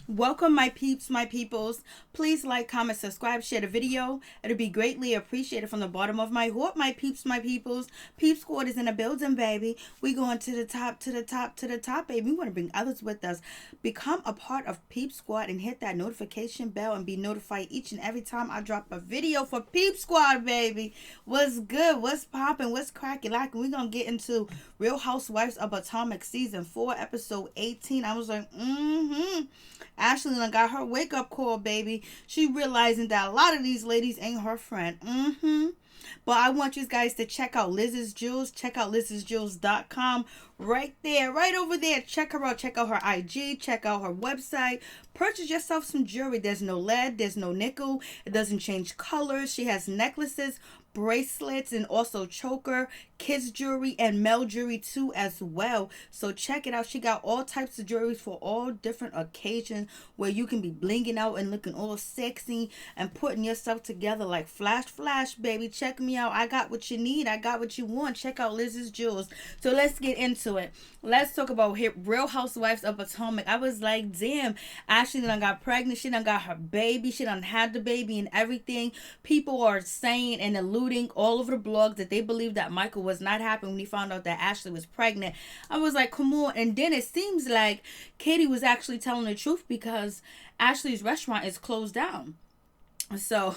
Welcome, my peeps, my peoples. Please like, comment, subscribe, share the video. It'll be greatly appreciated from the bottom of my heart, my peeps, my peoples. Peep Squad is in the building, baby. We going to the top, to the top, to the top, baby. We want to bring others with us. Become a part of Peep Squad and hit that notification bell and be notified each and every time I drop a video for Peep Squad, baby. What's good? What's popping? What's cracking? Like, we're going to get into Real Housewives of Potomac Season 4, Episode 18. I was like, Ashley done got her wake up call, baby. She realizing that a lot of these ladies ain't her friend. But I want you guys to check out Liz's Jewels. Check out liz'sjewels.com. Right there, right over there. Check her out. Check out her IG. Check out her website. Purchase yourself some jewelry. There's no lead. There's no nickel. It doesn't change colors. She has necklaces, bracelets, and also choker, kids jewelry, and male jewelry too as well. So check it out. She got all types of jewelry for all different occasions where you can be blinging out and looking all sexy and putting yourself together like flash, baby. Check me out. I got what you need. I got what you want. Check out Liz's Jewels. So let's get into it. Let's talk about Real Housewives of Potomac. I was like, damn, Ashley done got pregnant. She done got her baby. She done had the baby and everything. People are saying and alluding all over the blogs that they believe that Michael was not happy when he found out that Ashley was pregnant. I was like, come on. And then it seems like Katie was actually telling the truth because Ashley's restaurant is closed down. So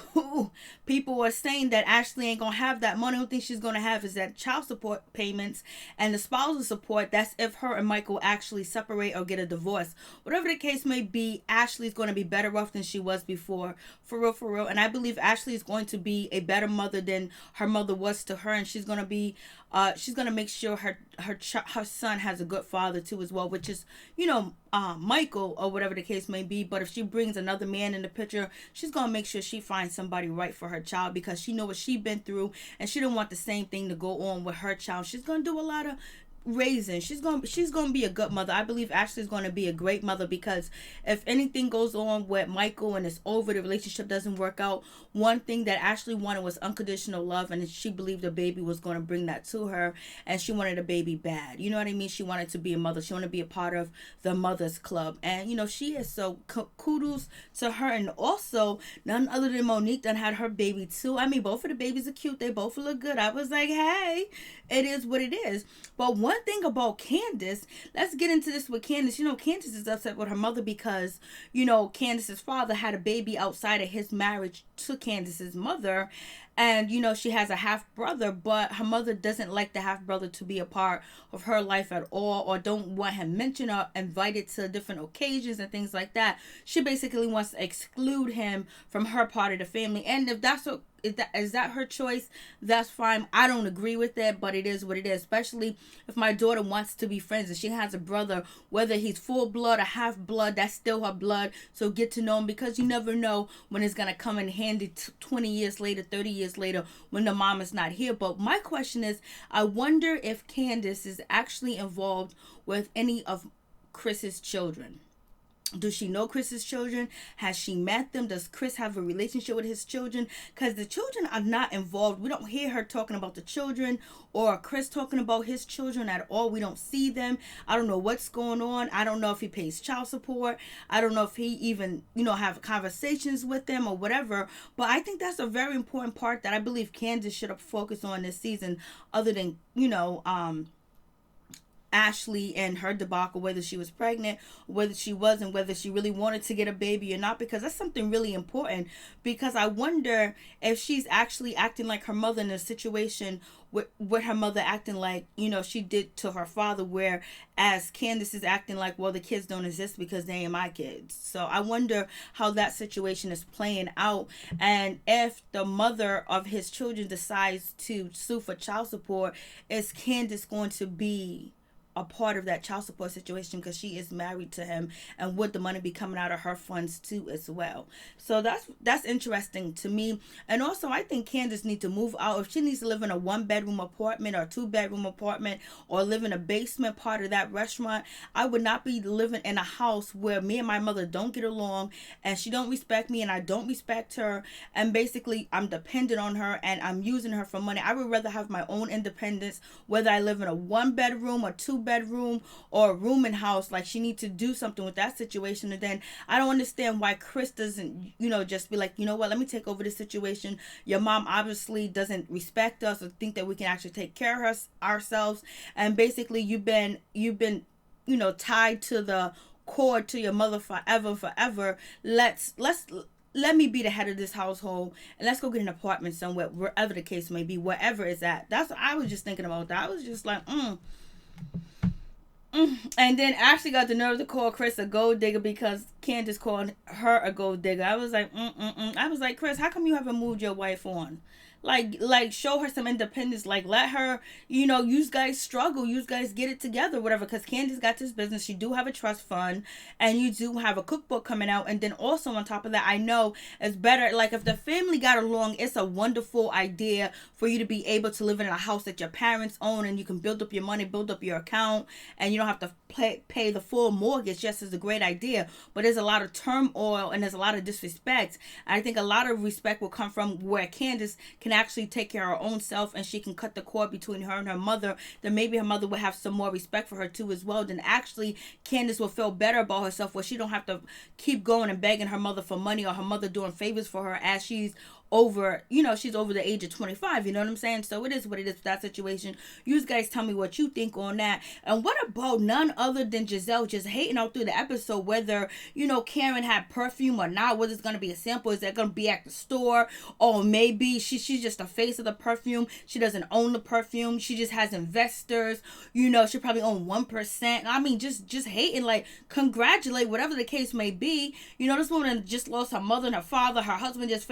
people were saying that Ashley ain't gonna have that money. The only thing she's gonna have is that child support payments and the spousal support. That's if her and Michael actually separate or get a divorce. Whatever the case may be, Ashley's gonna be better off than she was before. For real. And I believe Ashley is going to be a better mother than her mother was to her, and she's gonna make sure her son has a good father too as well, which is, Michael or whatever the case may be. But if she brings another man in the picture, she's gonna make sure she finds somebody right for her child because she knows what she's been through and she don't want the same thing to go on with her child. She's gonna do a lot of raising. She's gonna be a good mother. I believe Ashley's gonna be a great mother because if anything goes on with Michael and it's over, the relationship doesn't work out, one thing that Ashley wanted was unconditional love, and she believed the baby was going to bring that to her, and she wanted a baby bad. You know what I mean? She wanted to be a mother. She wanted to be a part of the mothers club, and she is. So kudos to her. And also none other than Monique done had her baby too. I mean, both of the babies are cute. They both look good. I was like, hey, it is what it is. But one thing about Candace, let's get into this with Candace. Candace is upset with her mother because, Candace's father had a baby outside of his marriage to Candace's mother. And, she has a half brother, but her mother doesn't like the half brother to be a part of her life at all, or don't want him mentioned or invited to different occasions and things like that. She basically wants to exclude him from her part of the family. And if that's what, is that her choice, that's fine. I don't agree with that, but it is what it is, especially if my daughter wants to be friends and she has a brother, whether he's full blood or half blood, that's still her blood. So get to know him, because you never know when it's going to come in handy 20 years later, 30 years later, when the mom is not here. But my question is, I wonder if Candace is actually involved with any of Chris's children. Does she know Chris's children? Has she met them? Does Chris have a relationship with his children? Because the children are not involved. We don't hear her talking about the children or Chris talking about his children at all. We don't see them. I don't know what's going on. I don't know if he pays child support. I don't know if he even, have conversations with them or whatever. But I think that's a very important part that I believe Candace should have focused on this season, other than, Ashley and her debacle, whether she was pregnant, whether she wasn't, whether she really wanted to get a baby or not, because that's something really important. Because I wonder if she's actually acting like her mother in a situation with her mother acting like, she did to her father, whereas Candace is acting like, well, the kids don't exist because they ain't my kids. So I wonder how that situation is playing out, and if the mother of his children decides to sue for child support, is Candace going to be a part of that child support situation, because she is married to him, and would the money be coming out of her funds too as well? So that's interesting to me. And also, I think Candace needs to move out. If she needs to live in a 1-bedroom apartment or 2-bedroom apartment, or live in a basement part of that restaurant, I would not be living in a house where me and my mother don't get along, and she don't respect me and I don't respect her, and basically I'm dependent on her and I'm using her for money. I would rather have my own independence, whether I live in a 1-bedroom or 2 2-bedroom or a rooming house. Like, she needs to do something with that situation. And then I don't understand why Chris doesn't, just be like, you know what, let me take over the situation. Your mom obviously doesn't respect us or think that we can actually take care of ourselves. And basically you've been tied to the cord to your mother forever. Let me be the head of this household, and let's go get an apartment somewhere, wherever the case may be, wherever it's at. That's what I was just thinking about. That I was just like, And then Ashley got the nerve to call Chris a gold digger because Candace called her a gold digger. I was like, I was like, Chris, how come you haven't moved your wife on? Like show her some independence. Like, let her, you guys struggle, you guys get it together, whatever. Because Candace got this business. She do have a trust fund, and you do have a cookbook coming out. And then also on top of that, I know it's better. Like, if the family got along, it's a wonderful idea for you to be able to live in a house that your parents own, and you can build up your money, build up your account, and you don't have to pay the full mortgage. Yes, it's a great idea, but there's a lot of turmoil and there's a lot of disrespect. I think a lot of respect will come from where Candace can actually take care of her own self, and she can cut the cord between her and her mother. Then maybe her mother will have some more respect for her too as well. Then actually Candace will feel better about herself, where she don't have to keep going and begging her mother for money, or her mother doing favors for her as she's over, she's over the age of 25, you know what I'm saying? So it is what it is for that situation. You guys tell me what you think on that. And what about none other than Giselle just hating out through the episode whether, Karen had perfume or not, whether it's going to be a sample, is that going to be at the store, or maybe she's just the face of the perfume, she doesn't own the perfume, she just has investors, she probably own 1%. I mean, just hating, like, congratulate, whatever the case may be. This woman just lost her mother and her father, her husband just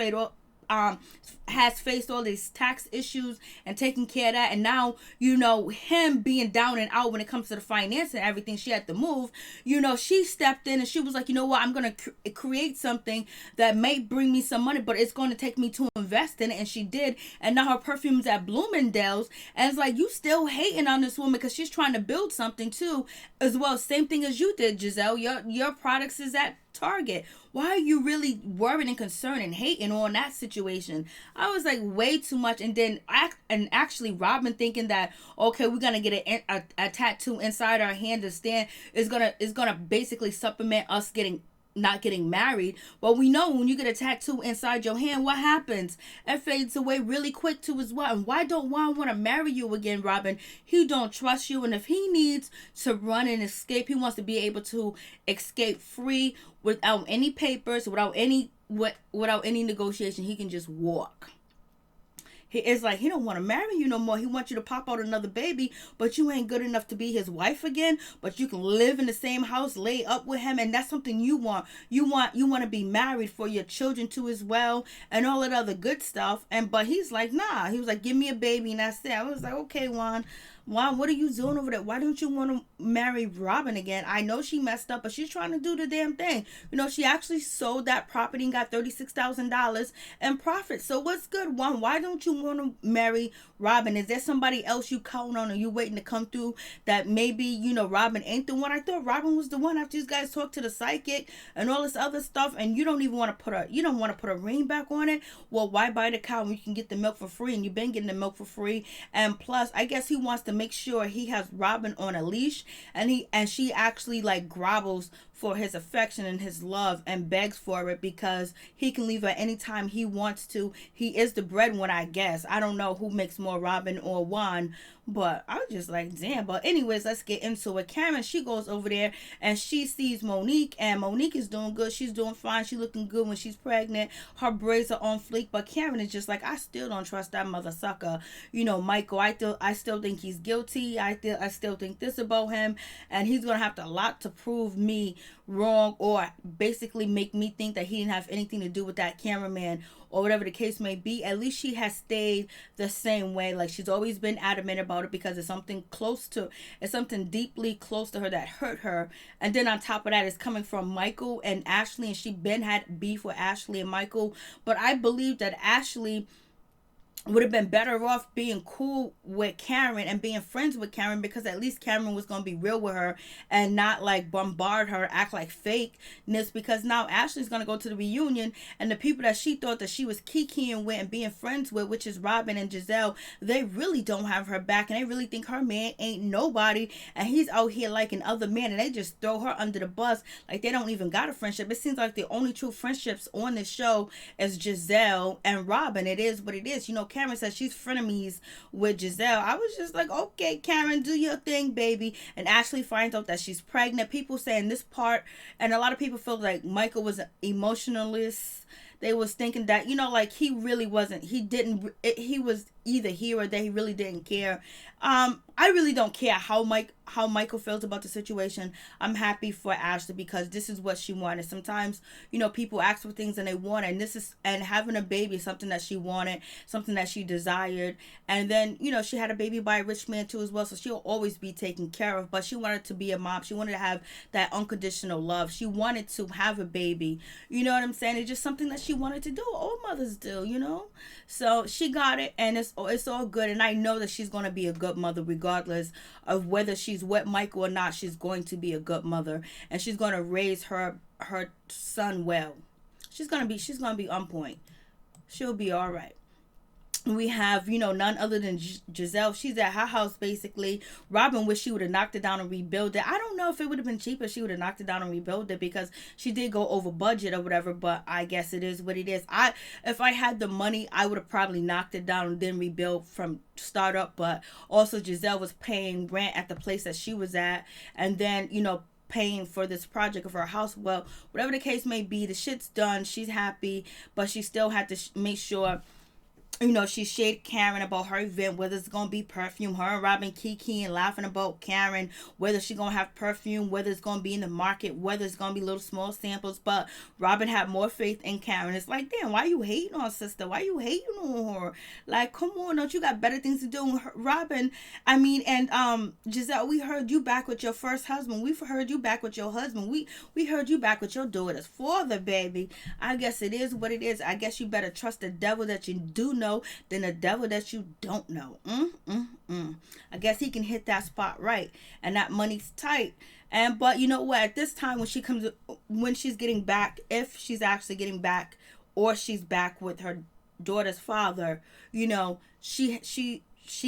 has faced all these tax issues and taking care of that, and now him being down and out when it comes to the finance and everything. She had to move. She stepped in and she was like, you know what, I'm gonna create something that may bring me some money, but it's going to take me to invest in it. And she did, and now her perfume's at Bloomingdale's. And it's like, you still hating on this woman because she's trying to build something too as well. Same thing as you did, Giselle. Your products is at Target. Why are you really worried and concerned and hating on that situation? I was like, way too much. And then actually Robin thinking that, okay, we're gonna get a tattoo inside our hand to stand is gonna basically supplement us not getting married. But we know when you get a tattoo inside your hand, what happens? It fades away really quick too as well. And why don't Juan want to marry you again, Robin? He don't trust you, and if he needs to run and escape, he wants to be able to escape free without any papers, without any negotiation. He can just walk. It's like he don't want to marry you no more. He wants you to pop out another baby, but you ain't good enough to be his wife again. But you can live in the same house, lay up with him, and that's something you want. You want to be married for your children too as well, and all that other good stuff. But he's like, nah. He was like, give me a baby, and that's it. I was like, okay, Juan, what are you doing over there? Why don't you want to marry Robin again? I know she messed up, but she's trying to do the damn thing. She actually sold that property and got $36,000 in profit. So what's good, Juan? Why don't you want to marry Robin? Is there somebody else you count on, or you waiting to come through that maybe, Robin ain't the one? I thought Robin was the one after you guys talked to the psychic and all this other stuff, and you don't even want to put a ring back on it. Well, why buy the cow when you can get the milk for free? And you've been getting the milk for free. And plus, I guess he wants to make sure he has Robin on a leash, and she actually like grovels for his affection and his love and begs for it because he can leave her anytime he wants to. He is the breadwinner, I guess. I don't know who makes more, Robin or Juan, but I was just like, damn. But anyways, let's get into it. Karen, she goes over there and she sees Monique, and Monique is doing good. She's doing fine. She's looking good when she's pregnant. Her braids are on fleek, but Karen is just like, I still don't trust that mother sucker. Michael, I still think he's guilty. I still think this about him, and he's gonna have a lot to prove me wrong, or basically make me think that he didn't have anything to do with that cameraman, or whatever the case may be. At least she has stayed the same way. Like, she's always been adamant about it because it's something deeply close to her that hurt her. And then on top of that, it's coming from Michael and Ashley, and she been had beef with Ashley and Michael. But I believe that Ashley would have been better off being cool with Karen and being friends with Karen, because at least Karen was going to be real with her and not like bombard her, act like fakeness, because now Ashley's going to go to the reunion and the people that she thought that she was kikiing with and being friends with, which is Robin and Giselle, they really don't have her back and they really think her man ain't nobody and he's out here like an other man, and they just throw her under the bus like they don't even got a friendship. It seems like the only true friendships on this show is Giselle and Robin. It is what it is. You know, Karen says she's frenemies with Giselle. I was just like, okay, Karen, do your thing, baby. And Ashley finds out that she's pregnant. People saying this part, and a lot of people feel like Michael was an emotionalist. They was thinking that, you know, like he really wasn't. He was either here or there. He really didn't care. I really don't care how Michael feels about the situation. I'm happy for Ashley because this is what she wanted. Sometimes, you know, people ask for things and they want it, and having a baby is something that she wanted, something that she desired. And then, you know, she had a baby by a rich man too as well, so she'll always be taken care of. But she wanted to be a mom. She wanted to have that unconditional love. She wanted to have a baby. You know what I'm saying? It's just something that she wanted to do. All mothers do, you know? So she got it, and it's all good. And I know that she's going to be a good mother regardless of whether she's with Michael or not. She's going to be a good mother, and she's going to raise her son well. She's going to be on point. She'll be all right. We have, you know, none other than Giselle. She's at her house basically. Robin wished she would have knocked it down and rebuilt it. I don't know if it would have been cheaper if she would have knocked it down and rebuilt it, because she did go over budget or whatever, but I guess it is what it is. If I had the money, I would have probably knocked it down and then rebuilt from start up. But also Giselle was paying rent at the place that she was at, and then, you know, paying for this project of her house. Well, whatever the case may be, the shit's done. She's happy, but she still had to make sure, you know, she shaded Karen about her event, whether it's going to be perfume. Her and Robin kiki and laughing about Karen, whether she's going to have perfume, whether it's going to be in the market, whether it's going to be little small samples. But Robin had more faith in Karen. It's like, damn, why you hating on sister? Why you hating on her? Like, come on, don't you got better things to do? Robin, I mean, and Giselle, we heard you back with your first husband. We've heard you back with your husband. We heard you back with your daughter's father, baby. I guess it is what it is. I guess you better trust the devil that you do know than the devil that you don't know. I guess he can hit that spot right, and that money's tight. And but you know what? At this time, when she's getting back, if she's actually getting back, or she's back with her daughter's father, you know, she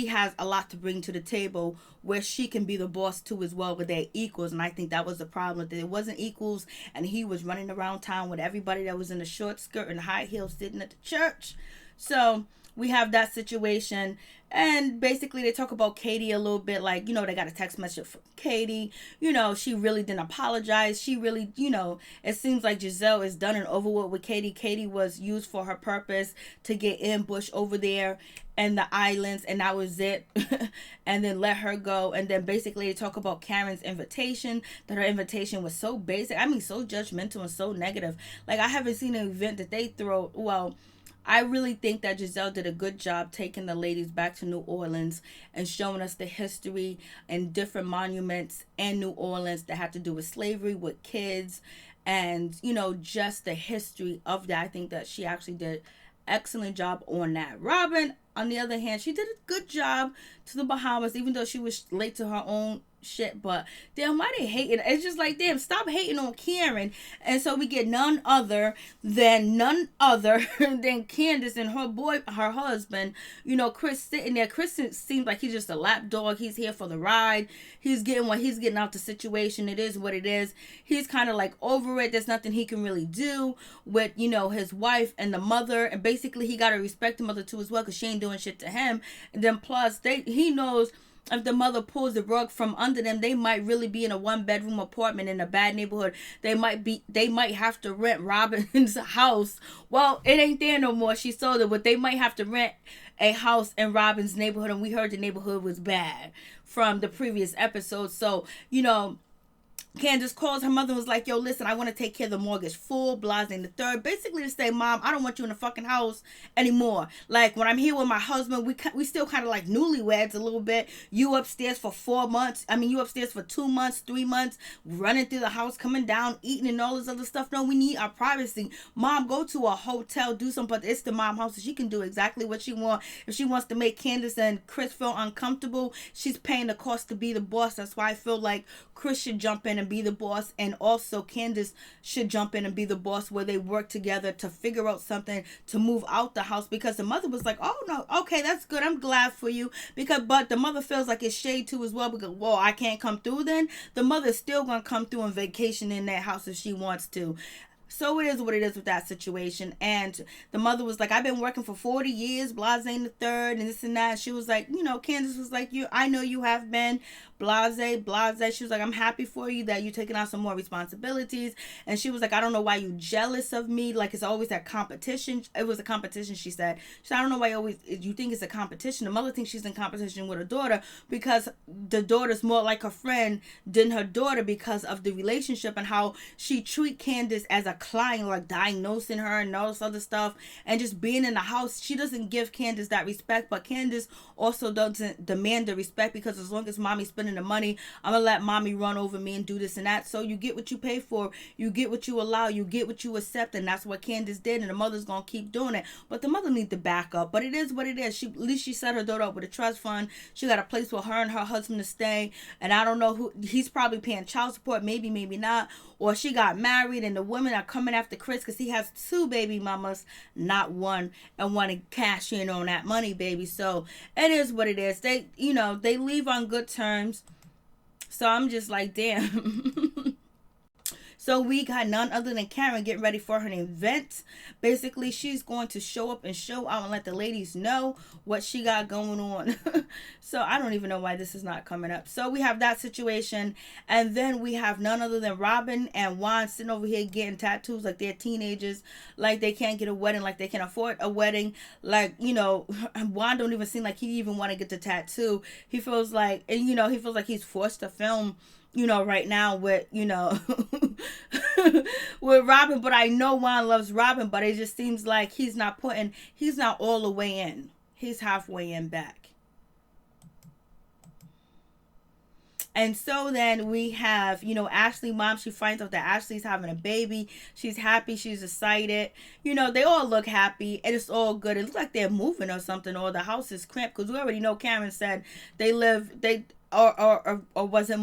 has a lot to bring to the table where she can be the boss too as well, with their equals. And I think that was the problem, that it wasn't equals, and he was running around town with everybody that was in a short skirt and high heels sitting at the church. So we have that situation. And basically they talk about Katie a little bit, like, you know, they got a text message from Katie. You know, she really didn't apologize. She really, you know, it seems like Giselle is done and over with Katie. Katie was used for her purpose to get ambushed over there in the islands, and that was it. And then let her go. And then basically they talk about Karen's invitation, that her invitation was so basic. I mean, so judgmental and so negative. Like, I haven't seen an event that they throw, well, I really think that Giselle did a good job taking the ladies back to New Orleans and showing us the history and different monuments in New Orleans that had to do with slavery, with kids, and, you know, just the history of that. I think that she actually did excellent job on that. Robin, on the other hand, she did a good job to the Bahamas, even though she was late to her own shit. But damn, why they hating? It's just like, damn, stop hating on Karen. And so we get none other than Candace and her husband, you know, Chris sitting there. Chris seems like he's just a lapdog. He's here for the ride. He's getting out the situation. It is what it is. He's kind of like over it. There's nothing he can really do with, you know, his wife and the mother. And basically he got to respect the mother too as well, because she ain't doing shit to him. And then plus he knows if the mother pulls the rug from under them, they might really be in a 1-bedroom apartment in a bad neighborhood. They might have to rent Robin's house. Well, it ain't there no more. She sold it, but they might have to rent a house in Robin's neighborhood. And we heard the neighborhood was bad from the previous episode. So, you know, Candace calls her mother and was like, yo, listen, I want to take care of the mortgage, full blasting the third. Basically to say, Mom, I don't want you in the fucking house anymore. Like, when I'm here with my husband, we still kind of like newlyweds a little bit. You upstairs for 4 months. I mean, you upstairs for 2 months, 3 months, running through the house, coming down, eating and all this other stuff. No, we need our privacy. Mom, go to a hotel, do something. But it's the mom house, so she can do exactly what she wants. If she wants to make Candace and Chris feel uncomfortable, she's paying the cost to be the boss. That's why I feel like Chris should jump in and be the boss, and also Candace should jump in and be the boss, where they work together to figure out something to move out the house. Because the mother was like, oh no, okay, that's good, I'm glad for you. But the mother feels like it's shade too as well, because, well, I can't come through then. The mother's still gonna come through and vacation in that house if she wants to. So it is what it is with that situation. And the mother was like, I've been working for 40 years, blase the third, and this and that. She was like, Candace was like, I know you have been, blase. She was like, I'm happy for you that you're taking on some more responsibilities. And she was like, I don't know why you jealous of me. Like, it's always that competition. It was a competition, she said. She said, I don't know why you think it's a competition. The mother thinks she's in competition with her daughter, because the daughter's more like her friend than her daughter, because of the relationship and how she treat Candace as a client, like diagnosing her and all this other stuff, and just being in the house. She doesn't give Candace that respect, but Candace also doesn't demand the respect, because as long as mommy's spending the money, I'm gonna let mommy run over me and do this and that. So you get what you pay for, you get what you allow, you get what you accept, and that's what Candace did, and the mother's gonna keep doing it. But the mother needs to back up. But it is what it is. At least she set her daughter up with a trust fund. She got a place for her and her husband to stay, and I don't know who he's probably paying child support, maybe not, or she got married and the women are coming after Chris because he has 2 baby mamas, not one, and want to cash in on that money, baby. So it is what it is. They leave on good terms. So I'm just like, damn. So we got none other than Karen getting ready for her event. Basically, she's going to show up and show out and let the ladies know what she got going on. So I don't even know why this is not coming up. So we have that situation. And then we have none other than Robin and Juan sitting over here getting tattoos like they're teenagers. Like they can't get a wedding, like they can afford a wedding. Like, Juan don't even seem like he even want to get the tattoo. He feels like, he's forced to film right now with, with Robin. But I know Juan loves Robin, but it just seems like he's not all the way in. He's halfway in back. And so then we have, Ashley mom. She finds out that Ashley's having a baby. She's happy. She's excited. They all look happy. And it's all good. It looks like they're moving or something, or the house is cramped. Because we already know Karen said or was it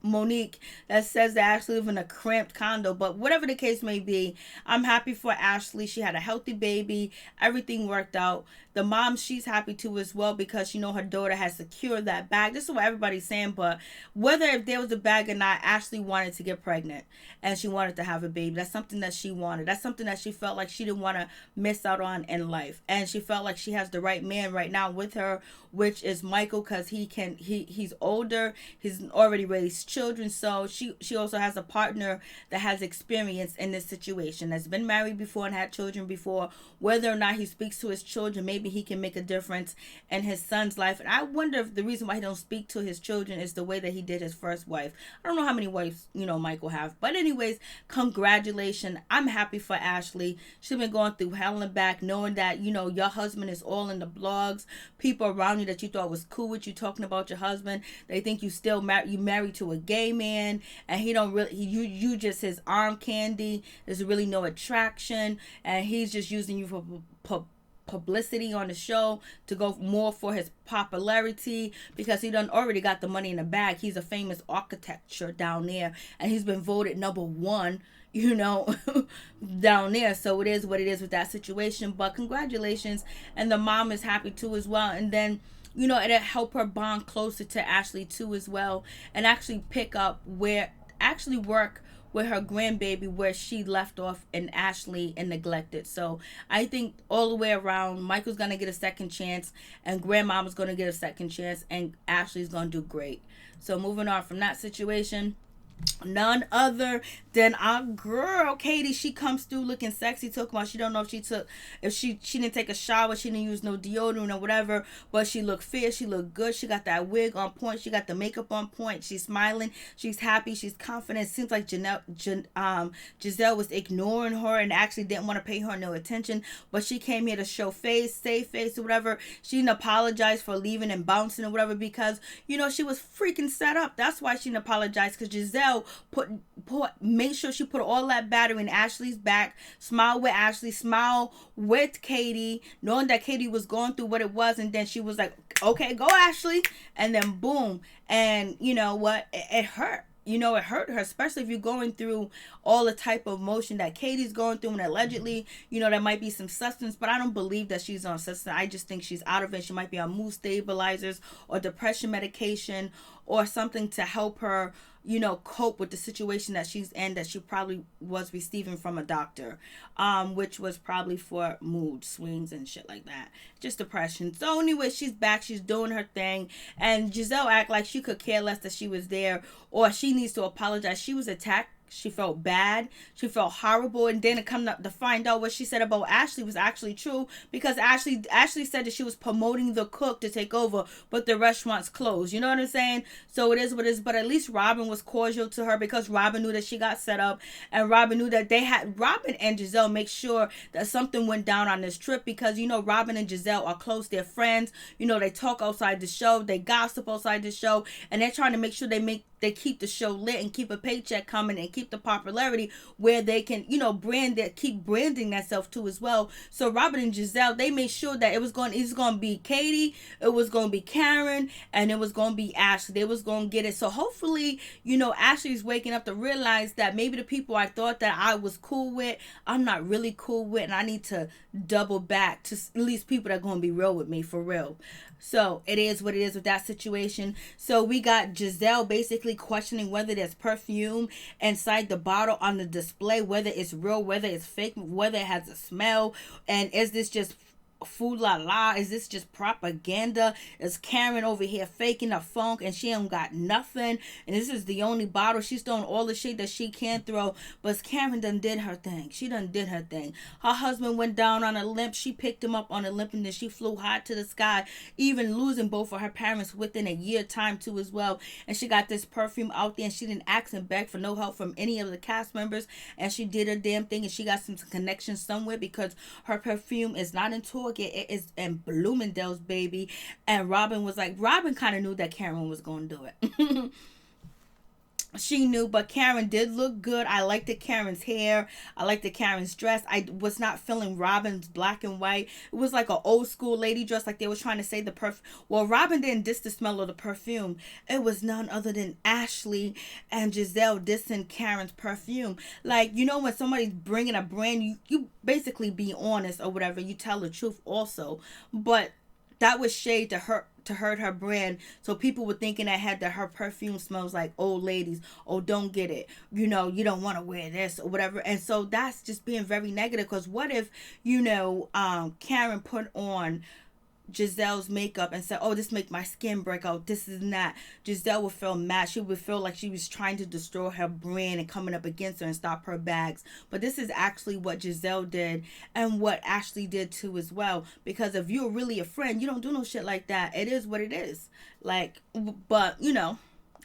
Monique that says that Ashley live in a cramped condo. But whatever the case may be, I'm happy for Ashley. She had a healthy baby. Everything worked out. The mom, she's happy too as well, because her daughter has secured that bag. This is what everybody's saying, but whether if there was a bag or not, Ashley wanted to get pregnant and she wanted to have a baby. That's something that she wanted. That's something that she felt like she didn't want to miss out on in life. And she felt like she has the right man right now with her, which is Michael, because he's older, he's already raised children. So she also has a partner that has experience in this situation, that's been married before and had children before. Whether or not he speaks to his children, maybe he can make a difference in his son's life. And I wonder if the reason why he don't speak to his children is the way that he did his first wife. I don't know how many wives Michael have, but anyways, congratulations. I'm happy for Ashley. She's been going through hell and back, knowing that your husband is all in the blogs. People around you that you thought was cool with you talking about your husband, they think you still married to a gay man, and he don't really, you just his arm candy. There's really no attraction, and he's just using you for publicity on the show to go more for his popularity, because he done already got the money in the bag. He's a famous architecture down there, and he's been voted number 1 down there. So it is what it is with that situation. But congratulations, and the mom is happy too as well. And then it'll help her bond closer to Ashley too as well, and actually work with her grandbaby where she left off and Ashley and neglected. So I think all the way around, Michael's gonna get a second chance, and grandmama's gonna get a second chance, and Ashley's gonna do great. So moving on from that situation, None other than our girl Katie. She comes through looking sexy, talking about she don't know if she didn't take a shower, she didn't use no deodorant or whatever, but she looked fierce, she looked good, she got that wig on point, she got the makeup on point, she's smiling, she's happy, she's confident. It seems like Giselle was ignoring her and actually didn't want to pay her no attention, but she came here to show face, save face or whatever. She didn't apologize for leaving and bouncing or whatever, because she was freaking set up. That's why she didn't apologize, because Giselle made sure she put all that battery in Ashley's back. Smile with Ashley, smile with Katie, knowing that Katie was going through what it was, and then she was like, okay, go Ashley, and then boom. And you know what, it hurt. It hurt her, especially if you're going through all the type of emotion that Katie's going through, and allegedly, there might be some substance, but I don't believe that she's on substance. I just think she's out of it. She might be on mood stabilizers or depression medication or something to help her, cope with the situation that she's in, that she probably was receiving from a doctor, which was probably for mood swings and shit like that, just depression. So anyway, she's back, she's doing her thing, and Giselle act like she could care less that she was there, or she needs to apologize. She was attacked. She felt bad. She felt horrible. And then to come up to find out what she said about Ashley was actually true, because Ashley said that she was promoting the cook to take over, but the restaurant's closed. You know what I'm saying? So it is what it is. But at least Robin was cordial to her, because Robin knew that she got set up, and Robin knew that Robin and Giselle make sure that something went down on this trip, because Robin and Giselle are close. They're friends. They talk outside the show. They gossip outside the show, and they're trying to make sure they keep the show lit and keep a paycheck coming and keep the popularity where they can, keep branding themselves too as well. So Robin and Giselle, they made sure that it was going to be Katie, it was going to be Karen, and it was going to be Ashley. They was going to get it. So hopefully, Ashley's waking up to realize that maybe the people I thought that I was cool with, I'm not really cool with, and I need to double back to at least people that are going to be real with me for real. So it is what it is with that situation. So we got Giselle basically questioning whether there's perfume inside the bottle on the display, whether it's real, whether it's fake, whether it has a smell, and is this just food la la? Is this just propaganda? Is Karen over here faking a funk and she don't got nothing, and this is the only bottle? She's throwing all the shit that she can throw, but Karen done did her thing. She done did her thing. Her husband went down on a limp. She picked him up on a limp, and then she flew high to the sky, even losing both of her parents within a year time too as well. And she got this perfume out there, and she didn't ask and beg for no help from any of the cast members, and she did her damn thing, and she got some connections somewhere, because her perfume is not in Target. It is in Bloomingdale's, baby. And Robin kind of knew that Karen was going to do it. She knew, but Karen did look good. I liked the Karen's hair. I liked the Karen's dress. I was not feeling Robin's black and white. It was like an old school lady dress, like they were trying to say the perfume. Well, Robin didn't diss the smell of the perfume. It was none other than Ashley and Giselle dissing Karen's perfume. Like, when somebody's bringing a brand, you basically be honest or whatever. You tell the truth also. But that was shade to hurt her brand, so people were thinking ahead that her perfume smells like old ladies. Oh, don't get it, you don't want to wear this or whatever. And so that's just being very negative, because what if Karen put on Giselle's makeup and said, oh, this make my skin break out, this is not. Giselle would feel mad. She would feel like she was trying to destroy her brand and coming up against her and stop her bags. But this is actually what Giselle did, and what Ashley did too as well, because if you're really a friend, you don't do no shit like that. It is what it is. Like, but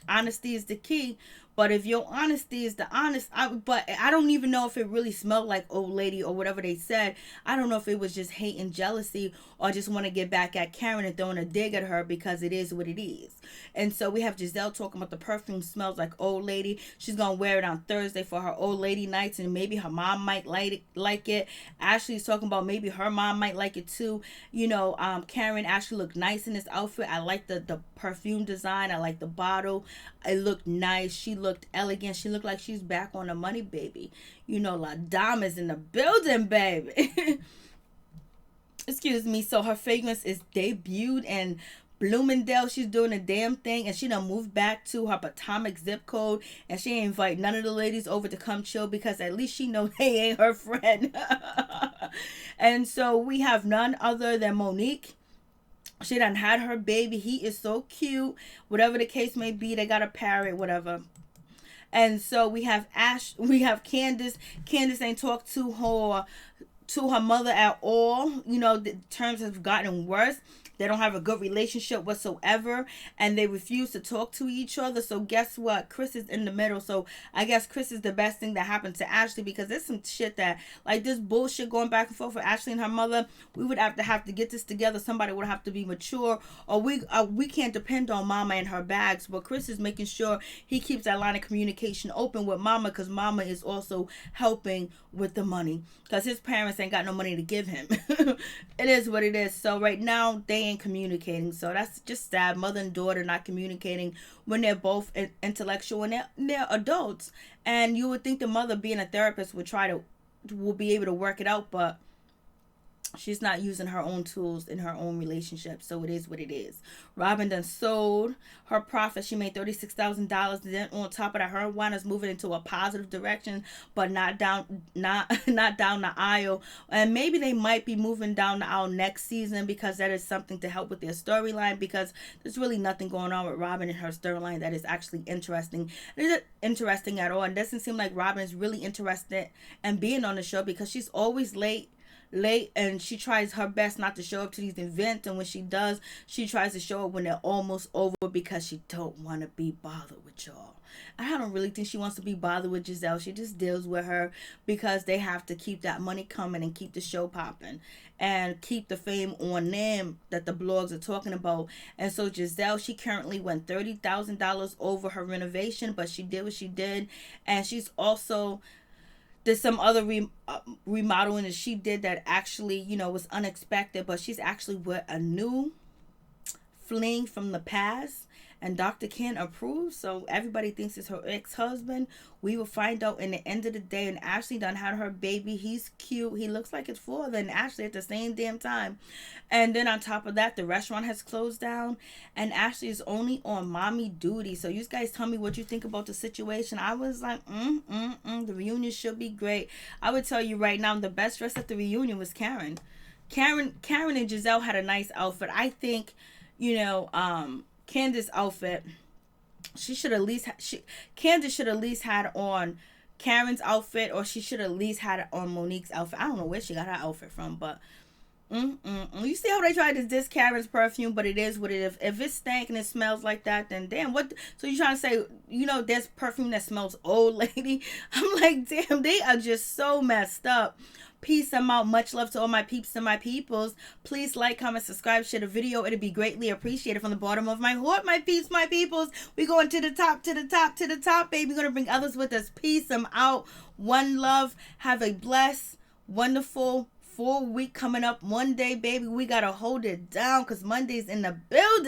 honesty is the key. But if your honesty is the honest, but I don't even know if it really smelled like old lady or whatever they said. I don't know if it was just hate and jealousy, or just want to get back at Karen and throwing a dig at her, because it is what it is. And so we have Giselle talking about the perfume smells like old lady. She's going to wear it on Thursday for her old lady nights, and maybe her mom might like it. Ashley's talking about maybe her mom might like it too. Karen actually looked nice in this outfit. I like the perfume design. I like the bottle. It looked nice. She looked elegant. She looked like she's back on the money, baby. La Dame is in the building, baby. Excuse me. So her fragrance is debuted in Bloomingdale. She's doing a damn thing, and she done moved back to her Potomac zip code, and she ain't invite none of the ladies over to come chill, because at least she know they ain't her friend. And so we have none other than Monique. She done had her baby. He is so cute. Whatever the case may be, they got a parrot, whatever. And so we have Candace. Candace ain't talked to her mother at all. You know, the terms have gotten worse. They don't have a good relationship whatsoever, and they refuse to talk to each other. So guess what? Chris is in the middle. So I guess Chris is the best thing that happened to Ashley, because there's some shit that, like, this bullshit going back and forth for Ashley and her mother. We would have to get this together. Somebody would have to be mature, or we can't depend on Mama and her bags. But Chris is making sure he keeps that line of communication open with Mama, because Mama is also helping with the money, because his parents ain't got no money to give him. It is what it is. So right now they ain't communicating. So that's just sad. Mother and daughter not communicating when they're both intellectual and they're adults. And you would think the mother, being a therapist, will be able to work it out, but she's not using her own tools in her own relationship. So it is what it is. Robin done sold her profit. She made $36,000. Then on top of that, her wine is moving into a positive direction, but not down the aisle. And maybe they might be moving down the aisle next season, because that is something to help with their storyline, because there's really nothing going on with Robin and her storyline that is actually interesting. It isn't interesting at all. It doesn't seem like Robin is really interested in being on the show, because she's always late, and she tries her best not to show up to these events, and when she does, she tries to show up when they're almost over, because she don't want to be bothered with y'all. I don't really think she wants to be bothered with Giselle. She just deals with her because they have to keep that money coming and keep the show popping and keep the fame on them that the blogs are talking about. And so Giselle, she currently went $30,000 over her renovation, but she did what she did. And she's also there's some other remodeling that she did that actually, was unexpected. But she's actually with a new fling from the past. And Dr. Ken approves. So everybody thinks it's her ex-husband. We will find out in the end of the day. And Ashley done had her baby. He's cute. He looks like his father and Ashley at the same damn time. And then on top of that, the restaurant has closed down. And Ashley is only on mommy duty. So you guys tell me what you think about the situation. I was like, the reunion should be great. I would tell you right now, the best dress at the reunion was Karen. Karen and Giselle had a nice outfit. I think, Candace's outfit, Candace should at least had on Karen's outfit, or she should at least had it on Monique's outfit. I don't know where she got her outfit from, but you see how they tried to diss Karen's perfume, but it is what it is. If it stank and it smells like that, then damn, what? So you trying to say, there's perfume that smells old, lady? I'm like, damn, they are just so messed up. Peace, I'm out. Much love to all my peeps and my peoples. Please like, comment, subscribe, share the video. It'd be greatly appreciated from the bottom of my heart, my peeps, my peoples. We going to the top, to the top, to the top, baby. We're going to bring others with us. Peace, I'm out. One love. Have a blessed, wonderful 4 week coming up. Monday, baby. We got to hold it down because Monday's in the building.